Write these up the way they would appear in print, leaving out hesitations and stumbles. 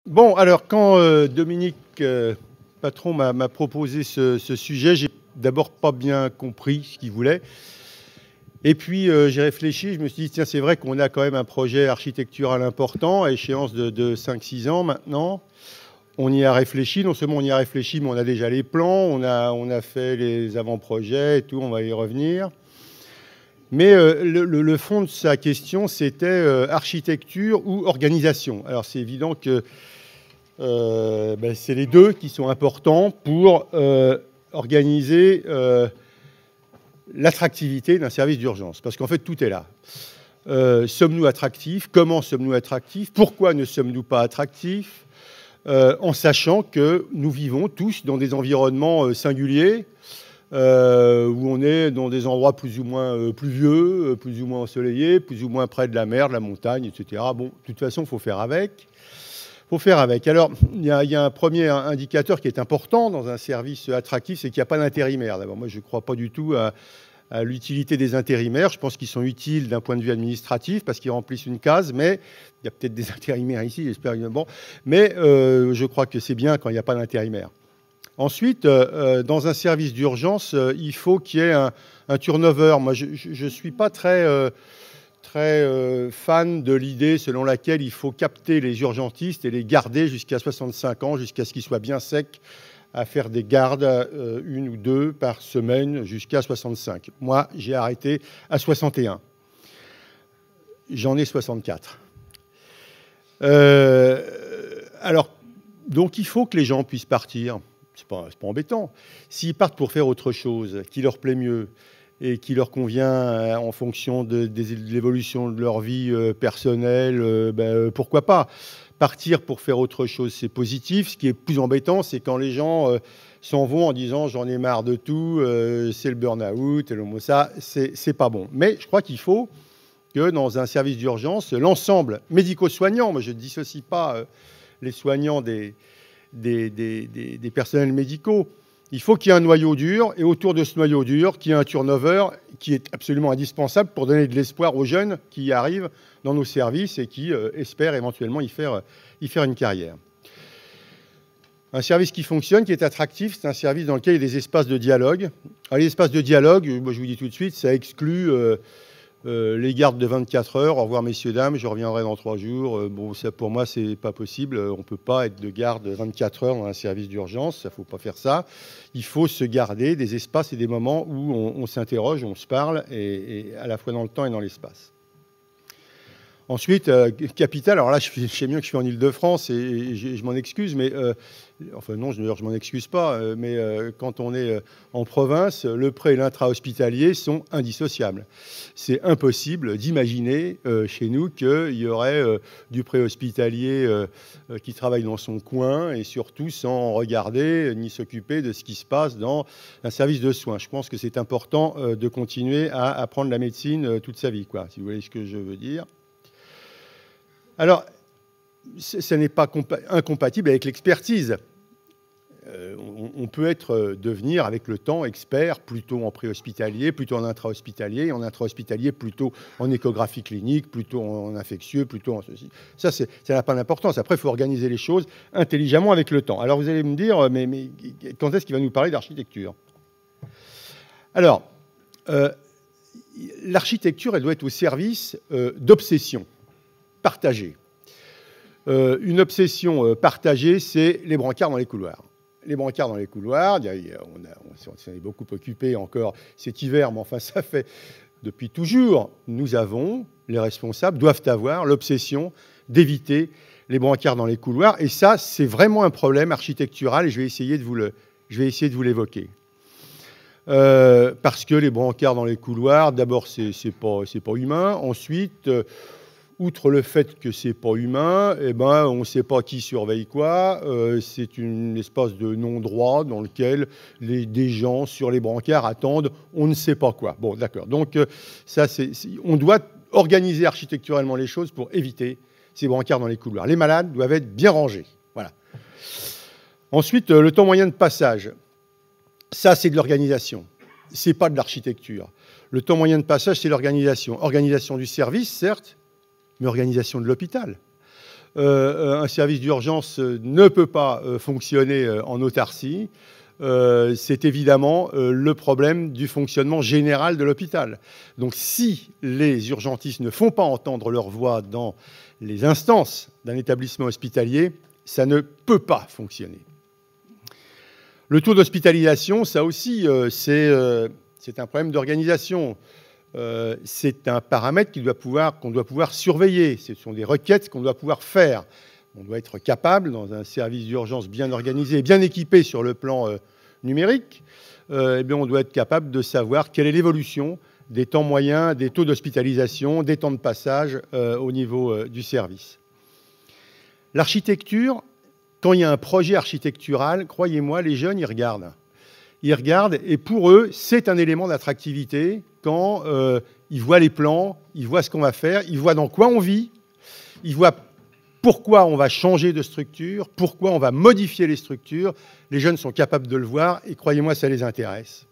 Bon, alors quand Dominique Patron m'a proposé ce sujet, j'ai d'abord pas bien compris ce qu'il voulait. Et puis j'ai réfléchi, je me suis dit, tiens, c'est vrai qu'on a quand même un projet architectural important, à échéance de 5-6 ans maintenant. On y a réfléchi, non seulement on y a réfléchi, mais on a déjà les plans, on a fait les avant-projets et tout, on va y revenir. Mais le fond de sa question, c'était architecture ou organisation. Alors c'est évident que c'est les deux qui sont importants pour organiser l'attractivité d'un service d'urgence. Parce qu'en fait, tout est là. Sommes-nous attractifs? Comment sommes-nous attractifs? Pourquoi ne sommes-nous pas attractifs? En sachant que nous vivons tous dans des environnements singuliers, où on est dans des endroits plus ou moins pluvieux, plus ou moins ensoleillés, plus ou moins près de la mer, de la montagne, etc. Bon, de toute façon, il faut faire avec. Alors, il y a un premier indicateur qui est important dans un service attractif, c'est qu'il n'y a pas d'intérimaire. D'abord, moi, je ne crois pas du tout à l'utilité des intérimaires. Je pense qu'ils sont utiles d'un point de vue administratif parce qu'ils remplissent une case, mais il y a peut-être des intérimaires ici, j'espère. Bon, mais je crois que c'est bien quand il n'y a pas d'intérimaire. Ensuite, dans un service d'urgence, il faut qu'il y ait un turnover. Moi, je ne suis pas très fan de l'idée selon laquelle il faut capter les urgentistes et les garder jusqu'à 65 ans, jusqu'à ce qu'ils soient bien secs à faire des gardes, une ou deux par semaine jusqu'à 65. Moi, j'ai arrêté à 61. J'en ai 64. Alors, donc il faut que les gens puissent partir. C'est pas embêtant. S'ils partent pour faire autre chose, qui leur plaît mieux, et qui leur convient en fonction de l'évolution de leur vie personnelle, pourquoi pas? Partir pour faire autre chose, c'est positif. Ce qui est plus embêtant, c'est quand les gens s'en vont en disant « j'en ai marre de tout, c'est le burn-out », ça, c'est pas bon. Mais je crois qu'il faut que dans un service d'urgence, l'ensemble médico-soignant, moi je ne dissocie pas les soignants des personnels médicaux, il faut qu'il y ait un noyau dur, et autour de ce noyau dur, qu'il y ait un turnover qui est absolument indispensable pour donner de l'espoir aux jeunes qui arrivent dans nos services et qui espèrent éventuellement y faire une carrière. Un service qui fonctionne, qui est attractif, c'est un service dans lequel il y a des espaces de dialogue. Alors, les espaces de dialogue, moi je vous dis tout de suite, ça exclut les gardes de 24 heures. Au revoir messieurs, dames, je reviendrai dans 3 jours. Bon, ça, pour moi, c'est pas possible. On ne peut pas être de garde 24 heures dans un service d'urgence. Il ne faut pas faire ça. Il faut se garder des espaces et des moments où on s'interroge, on se parle, et à la fois dans le temps et dans l'espace. Ensuite, capital, alors là, je sais bien que je suis en Île-de-France et je m'en excuse, mais enfin non, je m'en excuse pas, mais quand on est en province, le pré et l'intra-hospitalier sont indissociables. C'est impossible d'imaginer chez nous qu'il y aurait du pré-hospitalier qui travaille dans son coin et surtout sans regarder ni s'occuper de ce qui se passe dans un service de soins. Je pense que c'est important de continuer à apprendre la médecine toute sa vie, quoi, si vous voyez ce que je veux dire. Alors, ce n'est pas incompatible avec l'expertise. On peut devenir avec le temps expert plutôt en préhospitalier, plutôt en intra-hospitalier, et en intra-hospitalier plutôt en échographie clinique, plutôt en infectieux, plutôt en ceci. Ça n'a pas d'importance. Après, il faut organiser les choses intelligemment avec le temps. Alors vous allez me dire, mais quand est-ce qu'il va nous parler d'architecture? Alors, l'architecture, elle doit être au service d'obsessions partagée. Une obsession partagée, c'est les brancards dans les couloirs. Les brancards dans les couloirs, on s'en est beaucoup occupé encore cet hiver, mais enfin ça fait depuis toujours, les responsables doivent avoir l'obsession d'éviter les brancards dans les couloirs, et ça, c'est vraiment un problème architectural, et je vais essayer de vous l'évoquer. Parce que les brancards dans les couloirs, d'abord, c'est pas humain. Ensuite, outre le fait que c'est pas humain, on ne sait pas qui surveille quoi. C'est une espèce de non-droit dans lequel des gens sur les brancards attendent on ne sait pas quoi. Bon, d'accord. Donc, on doit organiser architecturalement les choses pour éviter ces brancards dans les couloirs. Les malades doivent être bien rangés. Voilà. Ensuite, le temps moyen de passage. Ça, c'est de l'organisation. C'est pas de l'architecture. Le temps moyen de passage, c'est l'organisation. Organisation du service, certes, mais organisation de l'hôpital. un service d'urgence ne peut pas fonctionner en autarcie, c'est évidemment le problème du fonctionnement général de l'hôpital. Donc si les urgentistes ne font pas entendre leur voix dans les instances d'un établissement hospitalier, ça ne peut pas fonctionner. Le taux d'hospitalisation, ça aussi, c'est un problème d'organisation. C'est un paramètre qu'on doit pouvoir surveiller. Ce sont des requêtes qu'on doit pouvoir faire. On doit être capable, dans un service d'urgence bien organisé, bien équipé sur le plan numérique, eh bien, on doit être capable de savoir quelle est l'évolution des temps moyens, des taux d'hospitalisation, des temps de passage au niveau du service. L'architecture, quand il y a un projet architectural, croyez-moi, les jeunes, ils regardent. Ils regardent et pour eux, c'est un élément d'attractivité quand ils voient les plans, ils voient ce qu'on va faire, ils voient dans quoi on vit, ils voient pourquoi on va changer de structure, pourquoi on va modifier les structures. Les jeunes sont capables de le voir et croyez-moi, ça les intéresse.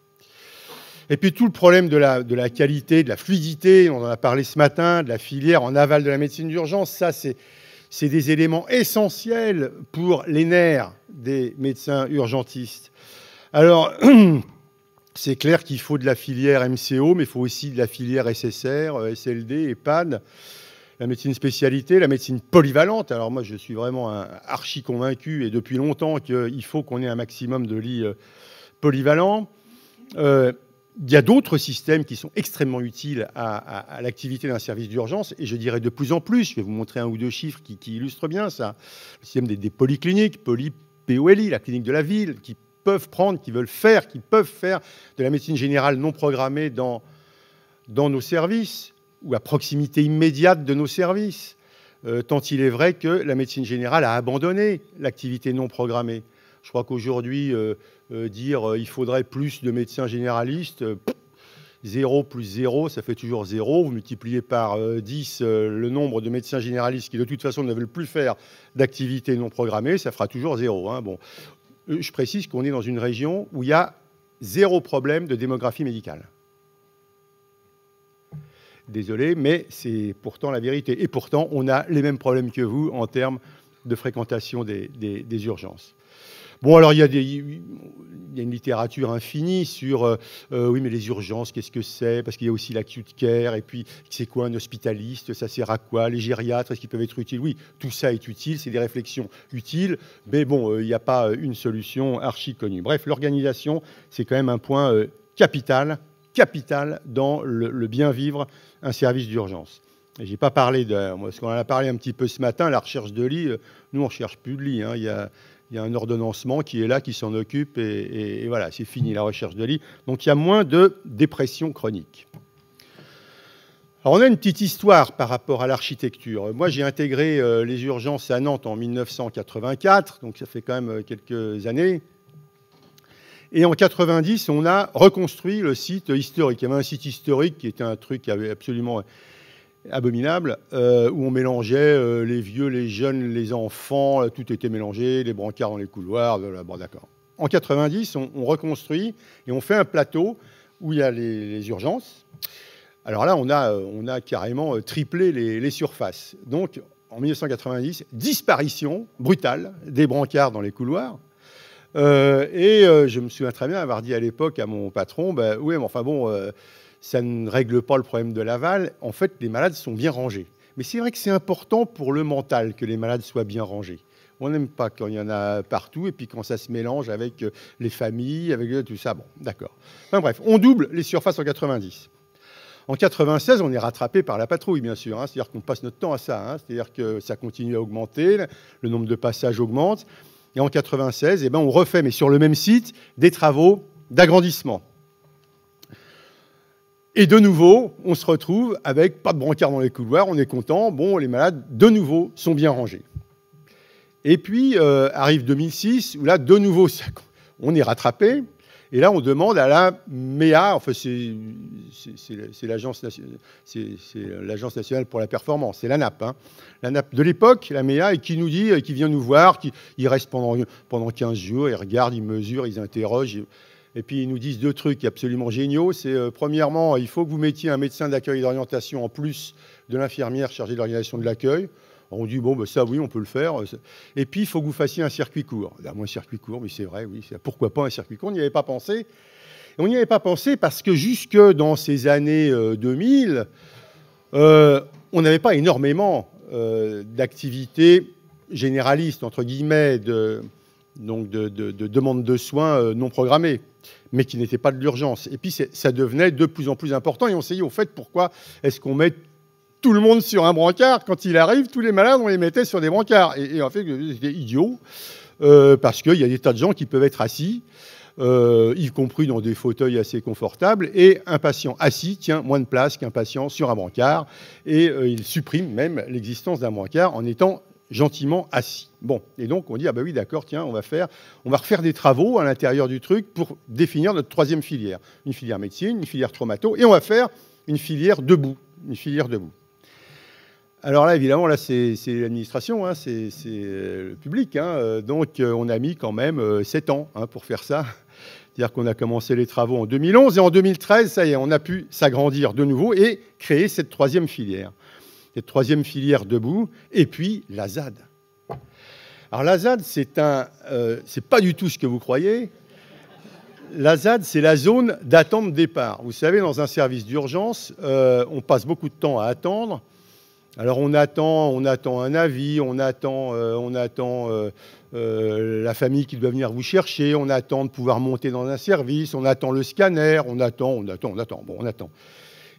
Et puis tout le problème de la qualité, de la fluidité, on en a parlé ce matin, de la filière en aval de la médecine d'urgence, ça c'est des éléments essentiels pour les nerfs des médecins urgentistes. Alors, c'est clair qu'il faut de la filière MCO, mais il faut aussi de la filière SSR, SLD, EHPAD, la médecine spécialité, la médecine polyvalente. Alors moi, je suis vraiment archi convaincu, et depuis longtemps, qu'il faut qu'on ait un maximum de lits polyvalents. Il y a d'autres systèmes qui sont extrêmement utiles à l'activité d'un service d'urgence, et je dirais de plus en plus. Je vais vous montrer un ou deux chiffres qui illustrent bien ça. Le système des polycliniques, POLI, la clinique de la ville, qui peuvent prendre, qui peuvent faire de la médecine générale non programmée dans nos services ou à proximité immédiate de nos services. Tant il est vrai que la médecine générale a abandonné l'activité non programmée. Je crois qu'aujourd'hui, dire il faudrait plus de médecins généralistes, 0 plus 0, ça fait toujours 0. Vous multipliez par 10 le nombre de médecins généralistes qui, de toute façon, ne veulent plus faire d'activité non programmée, ça fera toujours 0. Hein. Bon. Je précise qu'on est dans une région où il y a 0 problème de démographie médicale. Désolé, mais c'est pourtant la vérité. Et pourtant, on a les mêmes problèmes que vous en termes de fréquentation des urgences. Bon, alors, il y a une littérature infinie sur oui, mais les urgences, qu'est-ce que c'est? Parce qu'il y a aussi l'acute care, et puis c'est quoi un hospitaliste? Ça sert à quoi? Les gériatres, est-ce qu'ils peuvent être utiles? Oui, tout ça est utile, c'est des réflexions utiles, mais bon, il n'y a pas une solution archi connue. Bref, l'organisation, c'est quand même un point capital dans le bien vivre un service d'urgence. Et j'ai pas parlé parce qu'on en a parlé un petit peu ce matin, la recherche de lits. Nous, on ne cherche plus de lits. Hein. Il y a un ordonnancement qui est là, qui s'en occupe, et voilà, c'est fini la recherche de lits. Donc il y a moins de dépression chronique. Alors on a une petite histoire par rapport à l'architecture. Moi, j'ai intégré les urgences à Nantes en 1984, donc ça fait quand même quelques années. Et en 90, on a reconstruit le site historique. Il y avait un site historique qui était un truc absolument abominable, où on mélangeait les vieux, les jeunes, les enfants, tout était mélangé, les brancards dans les couloirs, bon d'accord. En 90, on reconstruit et on fait un plateau où il y a les urgences. Alors là, on a carrément triplé les surfaces. Donc, en 1990, disparition brutale des brancards dans les couloirs. Je me souviens très bien avoir dit à l'époque à mon patron, oui, mais enfin bon, ça ne règle pas le problème de l'aval. En fait, les malades sont bien rangés. Mais c'est vrai que c'est important pour le mental que les malades soient bien rangés. On n'aime pas quand il y en a partout et puis quand ça se mélange avec les familles, avec tout ça. Bon, d'accord. Enfin bref, on double les surfaces en 90. En 96, on est rattrapé par la patrouille, bien sûr. Hein. C'est-à-dire qu'on passe notre temps à ça. Hein. C'est-à-dire que ça continue à augmenter, le nombre de passages augmente. Et en 96, on refait, mais sur le même site, des travaux d'agrandissement. Et de nouveau, on se retrouve avec pas de brancard dans les couloirs, on est content. Bon, les malades, de nouveau, sont bien rangés. Et puis, arrive 2006, où là, de nouveau, on est rattrapé. Et là, on demande à la MEA, enfin, c'est l'Agence nationale pour la performance, c'est l'ANAP. Hein. L'ANAP de l'époque, la MEA, et qui nous dit, qui vient nous voir, il reste pendant 15 jours, ils regardent, ils mesurent, ils interrogent. Et puis, ils nous disent 2 trucs absolument géniaux. C'est, premièrement, il faut que vous mettiez un médecin d'accueil et d'orientation en plus de l'infirmière chargée de l'organisation de l'accueil. On dit, bon, ben ça, oui, on peut le faire. Et puis, il faut que vous fassiez un circuit court. Là, moi, un circuit court, mais c'est vrai, oui. Pourquoi pas un circuit court? On n'y avait pas pensé. Et on n'y avait pas pensé parce que jusque dans ces années 2000, on n'avait pas énormément d'activités généralistes, entre guillemets, de demandes de soins non programmées, mais qui n'étaient pas de l'urgence. Et puis, ça devenait de plus en plus important. Et on s'est dit, au fait, pourquoi est-ce qu'on met tout le monde sur un brancard? Quand il arrive, tous les malades, on les mettait sur des brancards. Et en fait, c'était idiot, parce qu'il y a des tas de gens qui peuvent être assis, y compris dans des fauteuils assez confortables, et un patient assis tient moins de place qu'un patient sur un brancard, et il supprime même l'existence d'un brancard en étant gentiment assis. Bon, et donc on dit, ah ben oui, d'accord, tiens, on va refaire des travaux à l'intérieur du truc pour définir notre troisième filière. Une filière médecine, une filière traumato, et on va faire une filière debout. Une filière debout. Alors là, évidemment, là, c'est l'administration, hein, c'est le public. Hein, donc, on a mis quand même 7 ans hein, pour faire ça. C'est-à-dire qu'on a commencé les travaux en 2011 et en 2013, ça y est, on a pu s'agrandir de nouveau et créer cette troisième filière. Cette troisième filière debout, et puis la ZAD. Alors la ZAD, c'est pas du tout ce que vous croyez. La ZAD, c'est la zone d'attente départ. Vous savez, dans un service d'urgence, on passe beaucoup de temps à attendre. Alors on attend un avis, on attend la famille qui doit venir vous chercher, on attend de pouvoir monter dans un service, on attend le scanner, on attend. Bon, on attend.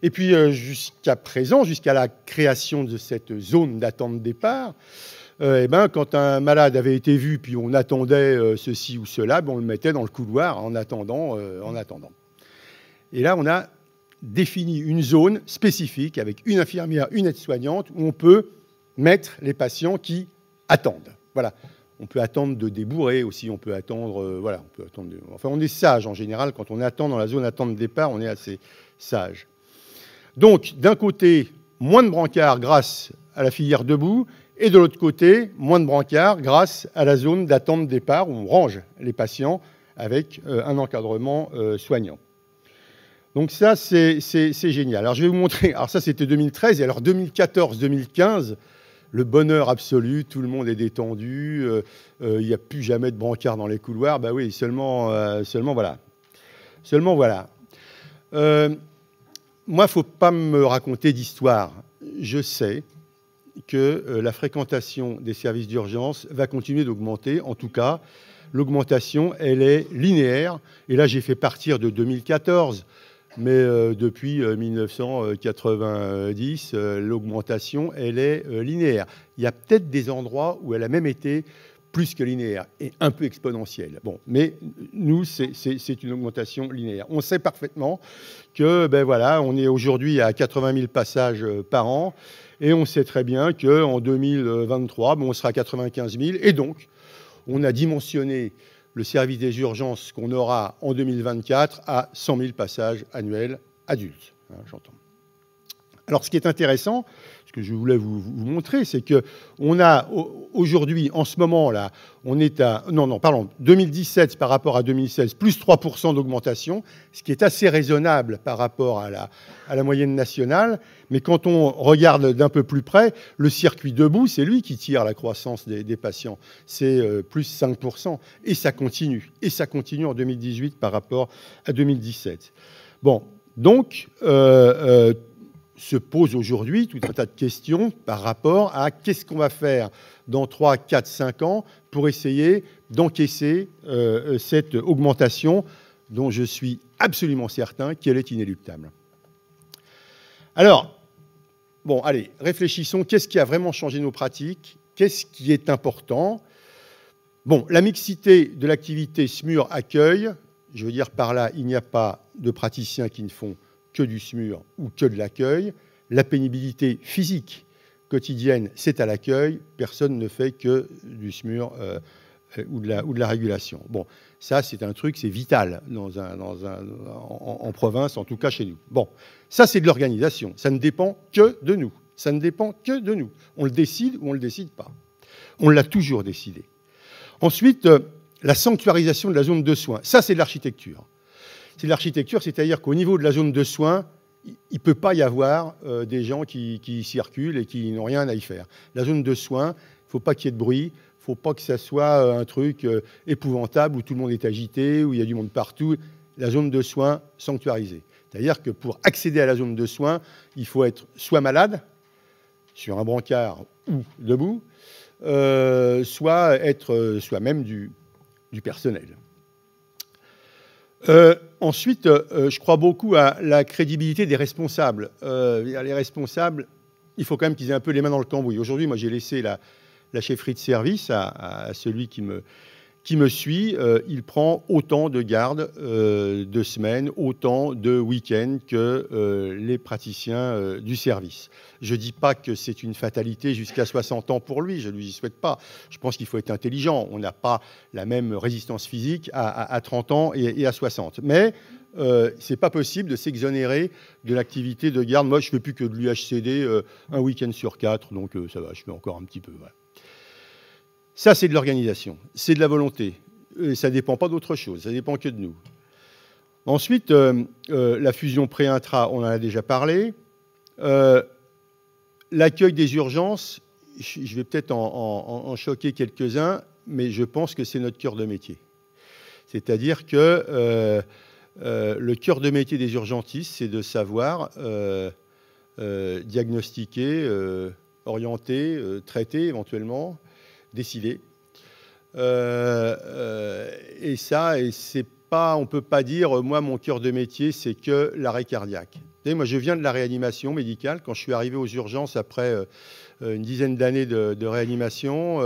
Et puis jusqu'à présent, jusqu'à la création de cette zone d'attente départ, eh ben, quand un malade avait été vu, puis on attendait ceci ou cela, ben, on le mettait dans le couloir en attendant. Et là, on a défini une zone spécifique avec une infirmière, une aide-soignante, où on peut mettre les patients qui attendent. Voilà. On peut attendre de débourrer aussi, on peut attendre... voilà, on peut attendre enfin, on est sage en général. Quand on attend dans la zone d'attente de départ, on est assez sage. Donc, d'un côté, moins de brancards grâce à la filière debout, et de l'autre côté, moins de brancards grâce à la zone d'attente de départ, où on range les patients avec un encadrement soignant. Donc ça, c'est génial. Alors je vais vous montrer, alors ça c'était 2013, et alors 2014-2015, le bonheur absolu, tout le monde est détendu, il n'y a plus jamais de brancard dans les couloirs, bah oui, seulement voilà. Seulement voilà. Moi, il ne faut pas me raconter d'histoire. Je sais que la fréquentation des services d'urgence va continuer d'augmenter, en tout cas, l'augmentation, elle est linéaire, et là j'ai fait partir de 2014, mais depuis 1990, l'augmentation, elle est linéaire. Il y a peut-être des endroits où elle a même été plus que linéaire et un peu exponentielle. Bon, mais nous, c'est une augmentation linéaire. On sait parfaitement que, ben voilà, on est aujourd'hui à 80 000 passages par an, et on sait très bien qu'en 2023, ben, on sera à 95 000, et donc, on a dimensionné le service des urgences qu'on aura en 2024 à 100 000 passages annuels adultes. Hein, j'entends. Alors, ce qui est intéressant, ce que je voulais vous montrer, c'est qu'on a aujourd'hui, en ce moment-là, on est à... Non, pardon, 2017 par rapport à 2016, plus 3% d'augmentation, ce qui est assez raisonnable par rapport à la moyenne nationale. Mais quand on regarde d'un peu plus près, le circuit debout, c'est lui qui tire la croissance des patients. C'est plus 5%. Et ça continue. Et ça continue en 2018 par rapport à 2017. Bon, donc... se pose aujourd'hui tout un tas de questions par rapport à qu'est-ce qu'on va faire dans 3, 4, 5 ans pour essayer d'encaisser cette augmentation dont je suis absolument certain qu'elle est inéluctable. Alors, bon, allez, réfléchissons. Qu'est-ce qui a vraiment changé nos pratiques? Qu'est-ce qui est important? Bon, la mixité de l'activité SMUR accueil, je veux dire par là, il n'y a pas de praticiens qui ne font que du SMUR ou que de l'accueil. La pénibilité physique quotidienne, c'est à l'accueil. Personne ne fait que du SMUR ou de la régulation. Bon, ça, c'est un truc, c'est vital en province, en tout cas chez nous. Bon, ça, c'est de l'organisation. Ça ne dépend que de nous. Ça ne dépend que de nous. On le décide ou on ne le décide pas. On l'a toujours décidé. Ensuite, la sanctuarisation de la zone de soins. Ça, c'est de l'architecture. C'est de l'architecture, c'est-à-dire qu'au niveau de la zone de soins, il ne peut pas y avoir des gens qui circulent et qui n'ont rien à y faire. La zone de soins, il ne faut pas qu'il y ait de bruit, il ne faut pas que ça soit un truc épouvantable où tout le monde est agité, où il y a du monde partout. La zone de soins sanctuarisée. C'est-à-dire que pour accéder à la zone de soins, il faut être soit malade, sur un brancard ou debout, soit être soi-même du personnel. Ensuite, je crois beaucoup à la crédibilité des responsables. Les responsables, il faut quand même qu'ils aient un peu les mains dans le cambouis. Aujourd'hui, moi, j'ai laissé la chefferie de service à celui qui me suit. Il prend autant de gardes de semaine, autant de week-ends que les praticiens du service. Je ne dis pas que c'est une fatalité jusqu'à 60 ans pour lui, je ne lui souhaite pas. Je pense qu'il faut être intelligent. On n'a pas la même résistance physique à 30 ans et à 60. Mais ce n'est pas possible de s'exonérer de l'activité de garde. Moi, je ne fais plus que de l'UHCD un week-end sur 4, donc ça va, je fais encore un petit peu. Voilà. Ça, c'est de l'organisation, c'est de la volonté. Et ça ne dépend pas d'autre chose, ça dépend que de nous. Ensuite, la fusion pré-intra, on en a déjà parlé. L'accueil des urgences, je vais peut-être en choquer quelques-uns, mais je pense que c'est notre cœur de métier. C'est-à-dire que le cœur de métier des urgentistes, c'est de savoir diagnostiquer, orienter, traiter éventuellement, décider. Et ça, c'est pas, on ne peut pas dire, moi, mon cœur de métier, c'est que l'arrêt cardiaque. Vous savez, moi, je viens de la réanimation médicale. Quand je suis arrivé aux urgences après une dizaine d'années de réanimation,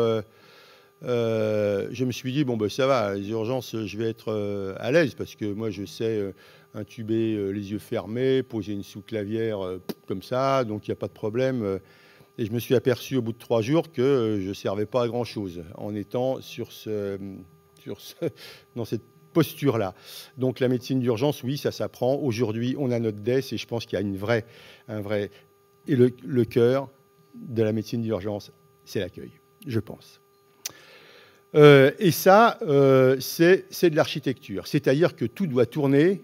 je me suis dit, bon, ben, ça va, les urgences, je vais être à l'aise parce que moi, je sais intuber les yeux fermés, poser une sous-clavière comme ça, donc il n'y a pas de problème. Et je me suis aperçu au bout de 3 jours que je ne servais pas à grand-chose en étant dans cette posture-là. Donc la médecine d'urgence, oui, ça s'apprend. Aujourd'hui, on a notre DES et je pense qu'il y a un vrai... Et le cœur de la médecine d'urgence, c'est l'accueil, je pense. Et ça, c'est de l'architecture. C'est-à-dire que tout doit tourner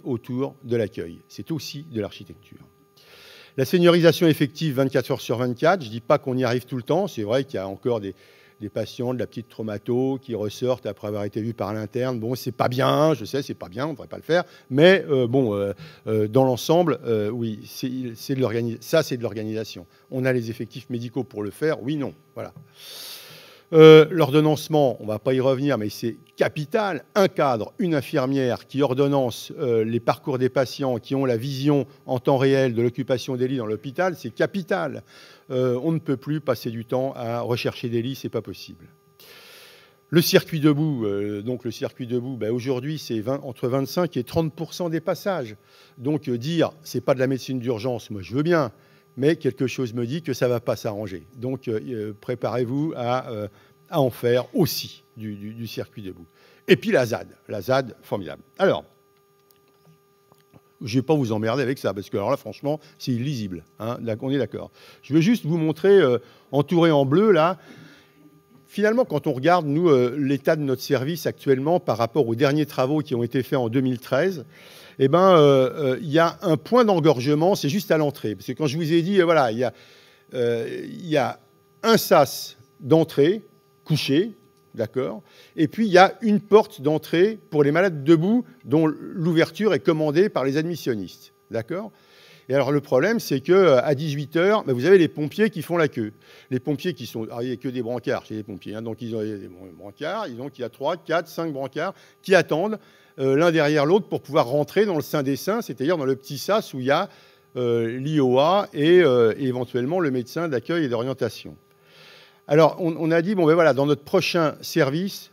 autour de l'accueil. C'est aussi de l'architecture. La seniorisation effective 24 heures sur 24, je ne dis pas qu'on y arrive tout le temps. C'est vrai qu'il y a encore des patients de la petite traumato qui ressortent après avoir été vus par l'interne. Bon, c'est pas bien, je sais, c'est pas bien, on ne devrait pas le faire. Mais dans l'ensemble, oui, c'est de l'organisation. Ça, c'est de l'organisation. On a les effectifs médicaux pour le faire. Oui, non, voilà. L'ordonnancement, on ne va pas y revenir, mais c'est capital. Un cadre, une infirmière qui ordonnance les parcours des patients, qui ont la vision en temps réel de l'occupation des lits dans l'hôpital, c'est capital. On ne peut plus passer du temps à rechercher des lits, c'est pas possible. Le circuit debout, aujourd'hui, c'est entre 25 et 30% des passages. Donc dire, c'est pas de la médecine d'urgence, moi je veux bien, mais quelque chose me dit que ça ne va pas s'arranger. Donc, préparez-vous à en faire aussi du circuit debout. Et puis la ZAD, formidable. Alors, je ne vais pas vous emmerder avec ça, parce que alors là, franchement, c'est illisible. Hein, on est d'accord. Je veux juste vous montrer, entouré en bleu, là, finalement, quand on regarde, nous, l'état de notre service actuellement par rapport aux derniers travaux qui ont été faits en 2013, eh ben, y a un point d'engorgement, c'est juste à l'entrée. Parce que quand je vous ai dit, voilà, il y a un sas d'entrée, couché, d'accord, et puis il y a une porte d'entrée pour les malades debout, dont l'ouverture est commandée par les admissionnistes, d'accord. Et alors le problème, c'est qu'à 18h, ben, vous avez les pompiers qui font la queue. Les pompiers qui sont... Alors, il n'y a que des brancards chez les pompiers, hein, donc ils ont des brancards, donc il y a 3, 4, 5 brancards qui attendent l'un derrière l'autre pour pouvoir rentrer dans le sein des seins, c'est-à-dire dans le petit sas où il y a l'IOA et éventuellement le médecin d'accueil et d'orientation. Alors, on a dit, bon ben voilà, dans notre prochain service,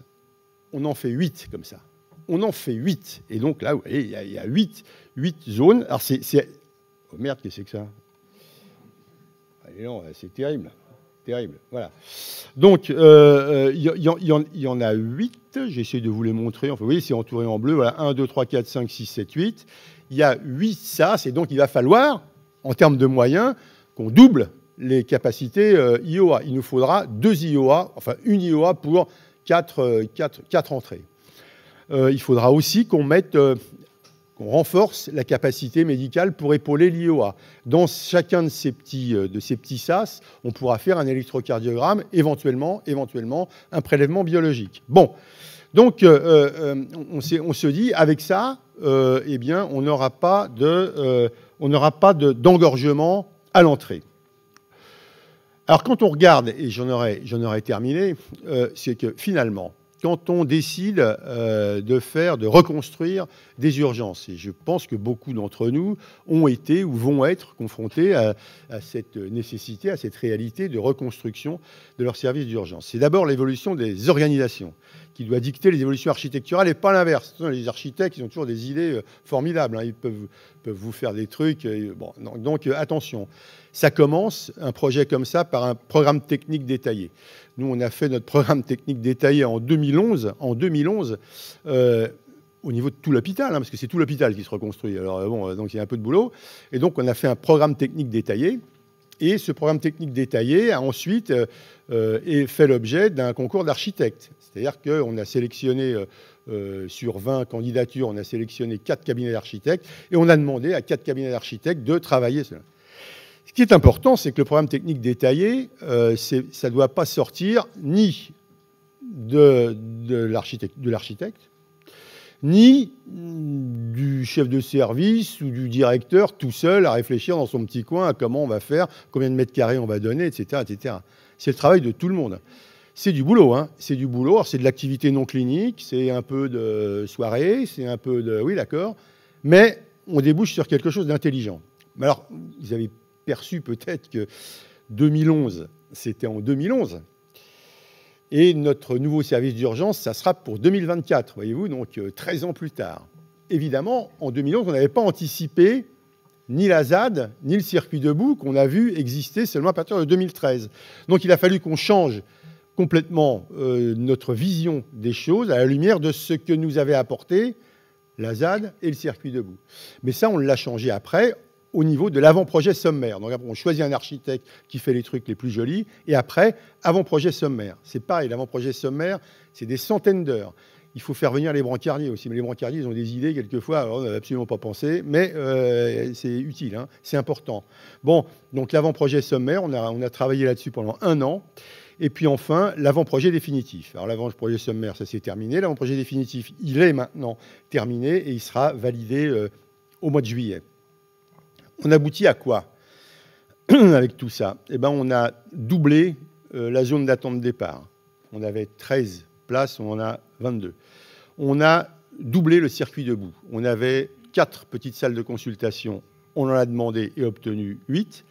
on en fait 8 comme ça. On en fait 8. Et donc là, vous voyez, il y a 8 zones. Alors, oh merde, qu'est-ce que c'est que ça? C'est terrible. Terrible, voilà. Donc, il y en a 8. J'essaie de vous les montrer. Enfin, vous voyez, c'est entouré en bleu. Voilà, 1, 2, 3, 4, 5, 6, 7, 8. Il y a 8 sas. Et donc, il va falloir, en termes de moyens, qu'on double les capacités IOA. Il nous faudra 2 IOA, enfin une IOA pour 4 entrées. Il faudra aussi qu'on mette qu'on renforce la capacité médicale pour épauler l'IOA. Dans chacun de ces petits sas, on pourra faire un électrocardiogramme, éventuellement un prélèvement biologique. Bon, donc on se dit, avec ça, eh bien, on n'aura pas d'engorgement à l'entrée. Alors quand on regarde, et j'en aurais terminé, c'est que finalement, quand on décide de reconstruire des urgences, et je pense que beaucoup d'entre nous ont été ou vont être confrontés à cette nécessité, à cette réalité de reconstruction de leurs services d'urgence. C'est d'abord l'évolution des organisations qui doit dicter les évolutions architecturales et pas l'inverse. Les architectes, ils ont toujours des idées formidables, hein. Ils peuvent vous faire des trucs. Bon, donc attention, ça commence, un projet comme ça, par un programme technique détaillé. Nous, on a fait notre programme technique détaillé en 2011, au niveau de tout l'hôpital, hein, parce que c'est tout l'hôpital qui se reconstruit. Alors bon, donc il y a un peu de boulot. Et donc, on a fait un programme technique détaillé. Et ce programme technique détaillé a ensuite fait l'objet d'un concours d'architectes. C'est-à-dire qu'on a sélectionné, sur 20 candidatures, on a sélectionné 4 cabinets d'architectes et on a demandé à 4 cabinets d'architectes de travailler cela. Ce qui est important, c'est que le programme technique détaillé, ça ne doit pas sortir ni de l'architecte, ni du chef de service ou du directeur tout seul à réfléchir dans son petit coin à comment on va faire, combien de mètres carrés on va donner, etc., etc. C'est le travail de tout le monde. C'est du boulot, hein. C'est du boulot. Alors, c'est de l'activité non clinique, c'est un peu de soirée, c'est un peu de... Oui, d'accord. Mais on débouche sur quelque chose d'intelligent. Mais alors, vous avez perçu peut-être que 2011, c'était en 2011. Et notre nouveau service d'urgence, ça sera pour 2024, voyez-vous, donc 13 ans plus tard. Évidemment, en 2011, on n'avait pas anticipé ni la ZAD, ni le circuit debout qu'on a vu exister seulement à partir de 2013. Donc il a fallu qu'on change complètement notre vision des choses à la lumière de ce que nous avait apporté la ZAD et le circuit debout. Mais ça, on l'a changé après au niveau de l'avant-projet sommaire. Donc on choisit un architecte qui fait les trucs les plus jolis et après, avant-projet sommaire. C'est pareil, l'avant-projet sommaire, c'est des centaines d'heures. Il faut faire venir les brancardiers aussi. Mais les brancardiers, ils ont des idées quelquefois, alors on n'avait absolument pas pensé, mais c'est utile, hein, c'est important. Bon, donc l'avant-projet sommaire, on a travaillé là-dessus pendant 1 an. Et puis enfin, l'avant-projet définitif. Alors l'avant-projet sommaire, ça s'est terminé. L'avant-projet définitif, il est maintenant terminé et il sera validé au mois de juillet. On aboutit à quoi avec tout ça? Eh ben, on a doublé la zone d'attente de départ. On avait 13 places, on en a 22. On a doublé le circuit debout. On avait 4 petites salles de consultation. On en a demandé et obtenu 8.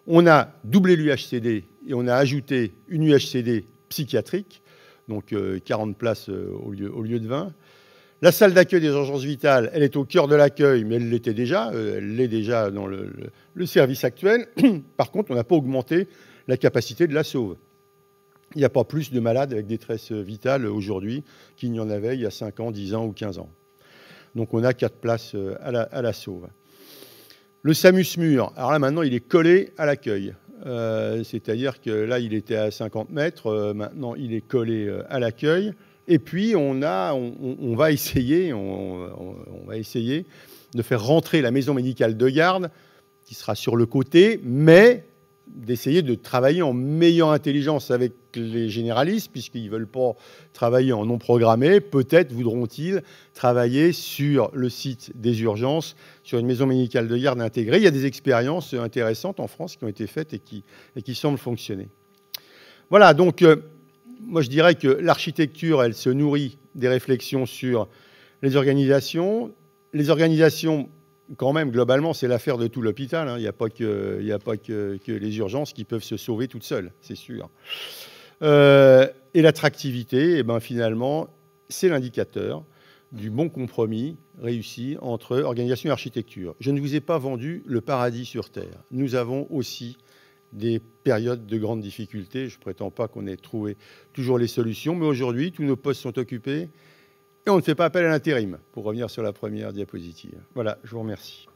On a doublé l'UHCD et on a ajouté une UHCD psychiatrique, donc 40 places au lieu de 20. La salle d'accueil des urgences vitales, elle est au cœur de l'accueil, mais elle l'était déjà. Elle l'est déjà dans le service actuel. Par contre, on n'a pas augmenté la capacité de la sauve. Il n'y a pas plus de malades avec détresse vitale aujourd'hui qu'il n'y en avait il y a 5 ans, 10 ans ou 15 ans. Donc on a 4 places à la sauve. Le SAMU-SMUR, alors là maintenant il est collé à l'accueil. C'est-à-dire que là il était à 50 mètres, maintenant il est collé à l'accueil. Et puis on va essayer de faire rentrer la maison médicale de garde, qui sera sur le côté, mais d'essayer de travailler en meilleure intelligence avec les généralistes, puisqu'ils ne veulent pas travailler en non programmé. Peut-être voudront-ils travailler sur le site des urgences, sur une maison médicale de garde intégrée. Il y a des expériences intéressantes en France qui ont été faites et qui semblent fonctionner. Voilà, donc moi je dirais que l'architecture, elle se nourrit des réflexions sur les organisations. Les organisations, quand même, globalement, c'est l'affaire de tout l'hôpital, hein. Il n'y a pas que les urgences qui peuvent se sauver toutes seules, c'est sûr. Et l'attractivité, eh ben, finalement, c'est l'indicateur du bon compromis réussi entre organisation et architecture. Je ne vous ai pas vendu le paradis sur Terre. Nous avons aussi des périodes de grandes difficultés. Je ne prétends pas qu'on ait trouvé toujours les solutions, mais aujourd'hui, tous nos postes sont occupés et on ne fait pas appel à l'intérim, pour revenir sur la première diapositive. Voilà, je vous remercie.